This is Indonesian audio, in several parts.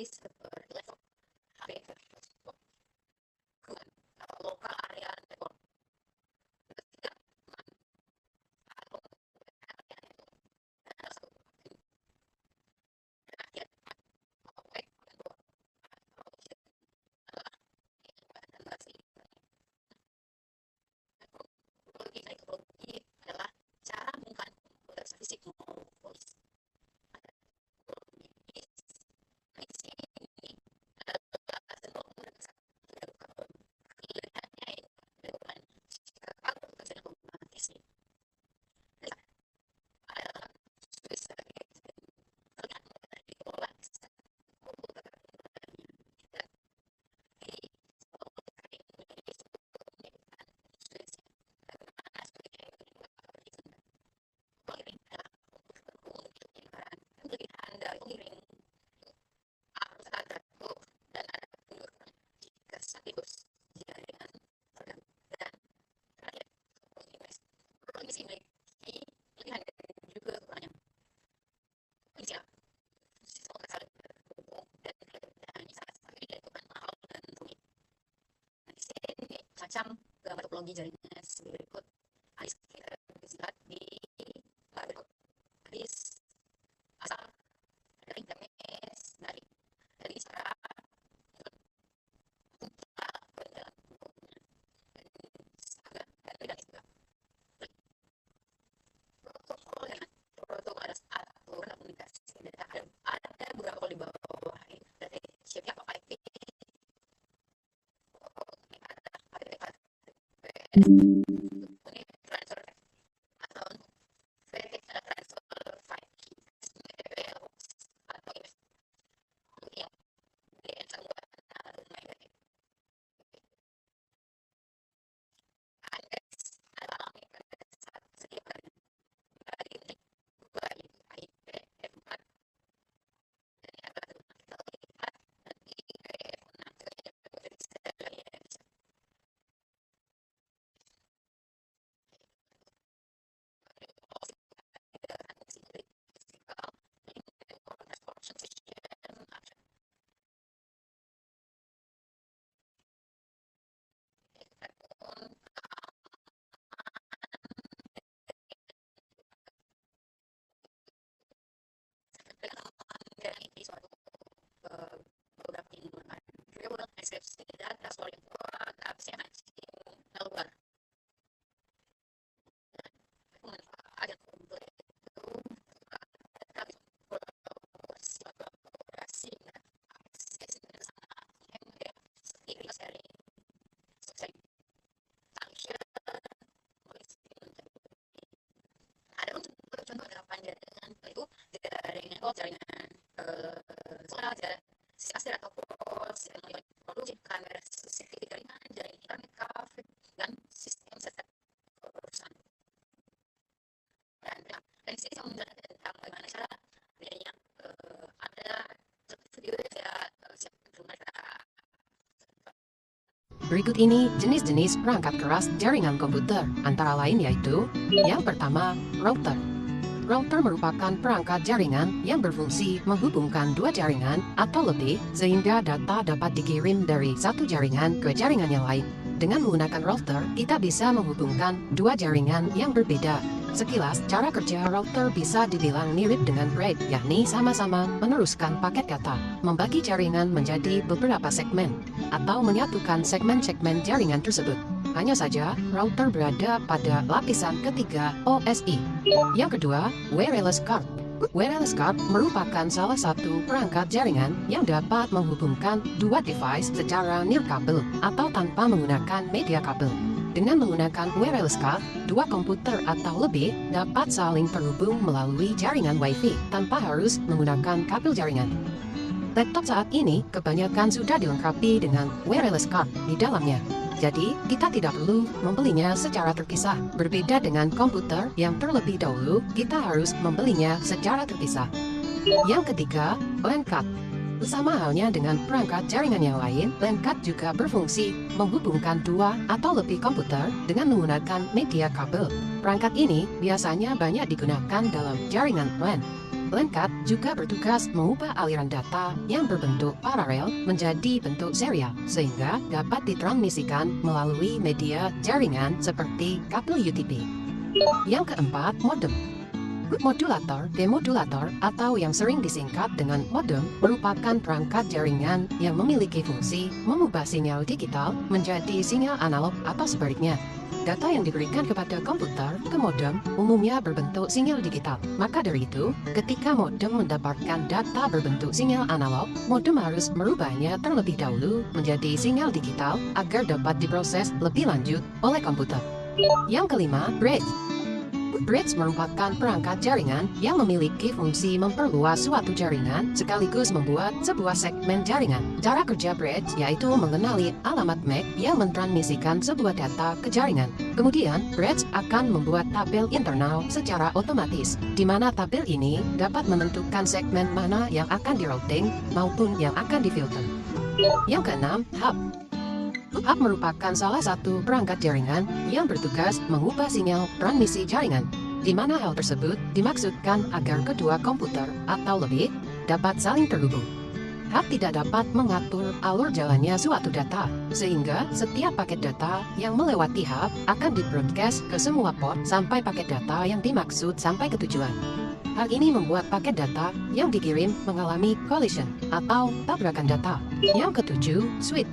device seperti laptop, HP, desktop, lokal area network. Ketiga, atau area itu ada satu terakhir, web network atau adalah implementasi. Teknologi adalah cara menggunakan komputer fisik maupun voice. Macam gambar topologi jaringan berikut. Kita bisa lihat di berikut. Habis asal dari internet dari cara protokol ada aturan komunikasi data, ada beberapa di bawah ini dari siapa IP transfer atau transfer file atau yang dari suatu beberapa lingkungan variable deskripsi data storing code absen malware ada komputer itu kolaborasi akses bersama media seperti sharing function ada untuk contoh harapan jaringan itu jaringan Aster atau pos yang produksi kamera CCTV jaringan internet cafe dan sistem setup perusahaan. Dan sini saya menjelaskan tentang bagaimana cara bedanya ada video saya Berikut ini jenis-jenis perangkat keras jaringan komputer, antara lain yaitu yang pertama, router. Router merupakan perangkat jaringan yang berfungsi menghubungkan dua jaringan atau lebih sehingga data dapat dikirim dari satu jaringan ke jaringan yang lain. Dengan menggunakan router, kita bisa menghubungkan dua jaringan yang berbeda. Sekilas, cara kerja router bisa dibilang mirip dengan RAID, yakni sama-sama meneruskan paket data, membagi jaringan menjadi beberapa segmen, atau menyatukan segmen-segmen jaringan tersebut. Hanya saja, router berada pada lapisan ketiga OSI. Yang kedua, wireless card. Wireless card merupakan salah satu perangkat jaringan yang dapat menghubungkan dua device secara nirkabel atau tanpa menggunakan media kabel. Dengan menggunakan wireless card, dua komputer atau lebih dapat saling terhubung melalui jaringan Wi-Fi tanpa harus menggunakan kabel jaringan. Laptop saat ini kebanyakan sudah dilengkapi dengan wireless card di dalamnya. Jadi, kita tidak perlu membelinya secara terpisah. Berbeda dengan komputer yang terlebih dahulu, kita harus membelinya secara terpisah. Yang ketiga, LAN card. Sama halnya dengan perangkat jaringan yang lain, LAN card juga berfungsi menghubungkan dua atau lebih komputer dengan menggunakan media kabel. Perangkat ini biasanya banyak digunakan dalam jaringan LAN. LAN card juga bertugas mengubah aliran data yang berbentuk paralel menjadi bentuk serial, sehingga dapat ditransmisikan melalui media jaringan seperti kabel UTP. Yang keempat, modem. Modulator, demodulator, atau yang sering disingkat dengan modem, merupakan perangkat jaringan yang memiliki fungsi mengubah sinyal digital menjadi sinyal analog atau sebaliknya. Data yang diberikan kepada komputer ke modem umumnya berbentuk sinyal digital. Maka dari itu, ketika modem mendapatkan data berbentuk sinyal analog, modem harus merubahnya terlebih dahulu menjadi sinyal digital agar dapat diproses lebih lanjut oleh komputer. Yang kelima, bridge. Bridge merupakan perangkat jaringan yang memiliki fungsi memperluas suatu jaringan sekaligus membuat sebuah segmen jaringan. Cara kerja bridge yaitu mengenali alamat MAC yang mentransmisikan sebuah data ke jaringan. Kemudian, bridge akan membuat tabel internal secara otomatis, di mana tabel ini dapat menentukan segmen mana yang akan di-routing maupun yang akan difilter. Yang keenam, hub. Hub merupakan salah satu perangkat jaringan yang bertugas mengubah sinyal transmisi jaringan, di mana hal tersebut dimaksudkan agar kedua komputer atau lebih dapat saling terhubung. Hub tidak dapat mengatur alur jalannya suatu data, sehingga setiap paket data yang melewati hub akan di-broadcast ke semua port sampai paket data yang dimaksud sampai ke tujuan. Hal ini membuat paket data yang dikirim mengalami collision atau tabrakan data. Yang ketujuh, switch.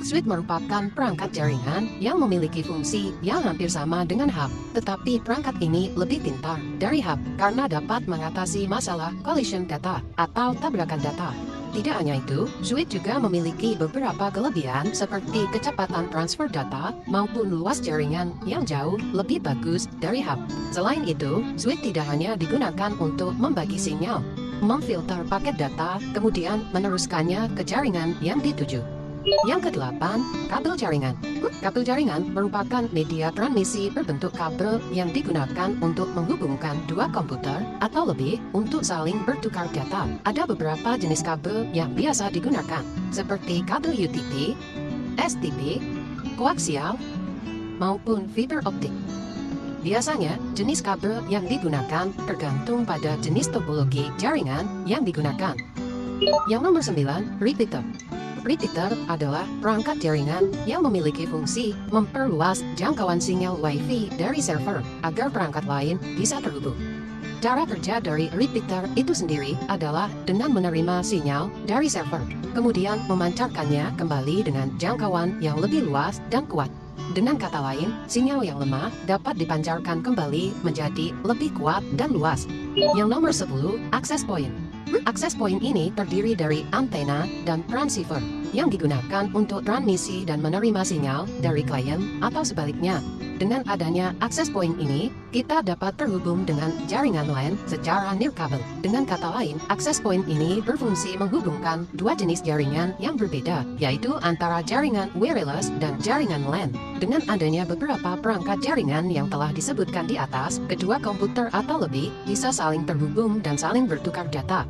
Switch merupakan perangkat jaringan yang memiliki fungsi yang hampir sama dengan hub, tetapi perangkat ini lebih pintar dari hub karena dapat mengatasi masalah collision data atau tabrakan data. Tidak hanya itu, switch juga memiliki beberapa kelebihan seperti kecepatan transfer data maupun luas jaringan yang jauh lebih bagus dari hub. Selain itu, switch tidak hanya digunakan untuk membagi sinyal, memfilter paket data, kemudian meneruskannya ke jaringan yang dituju. Yang kedelapan, kabel jaringan. Kabel jaringan merupakan media transmisi berbentuk kabel yang digunakan untuk menghubungkan dua komputer atau lebih untuk saling bertukar data. Ada beberapa jenis kabel yang biasa digunakan, seperti kabel UTP, STP, koaksial, maupun fiber optik. Biasanya, jenis kabel yang digunakan tergantung pada jenis topologi jaringan yang digunakan. Yang nomor 9, repeater. Repeater adalah perangkat jaringan yang memiliki fungsi memperluas jangkauan sinyal Wi-Fi dari server agar perangkat lain bisa terhubung. Cara kerja dari repeater itu sendiri adalah dengan menerima sinyal dari server, kemudian memancarkannya kembali dengan jangkauan yang lebih luas dan kuat. Dengan kata lain, sinyal yang lemah dapat dipancarkan kembali menjadi lebih kuat dan luas. Yang nomor 10, access point. Access point ini terdiri dari antena dan transceiver yang digunakan untuk transmisi dan menerima sinyal dari klien atau sebaliknya. Dengan adanya access point ini, kita dapat terhubung dengan jaringan LAN secara nirkabel. Dengan kata lain, access point ini berfungsi menghubungkan dua jenis jaringan yang berbeda, yaitu antara jaringan wireless dan jaringan LAN. Dengan adanya beberapa perangkat jaringan yang telah disebutkan di atas, kedua komputer atau lebih bisa saling terhubung dan saling bertukar data.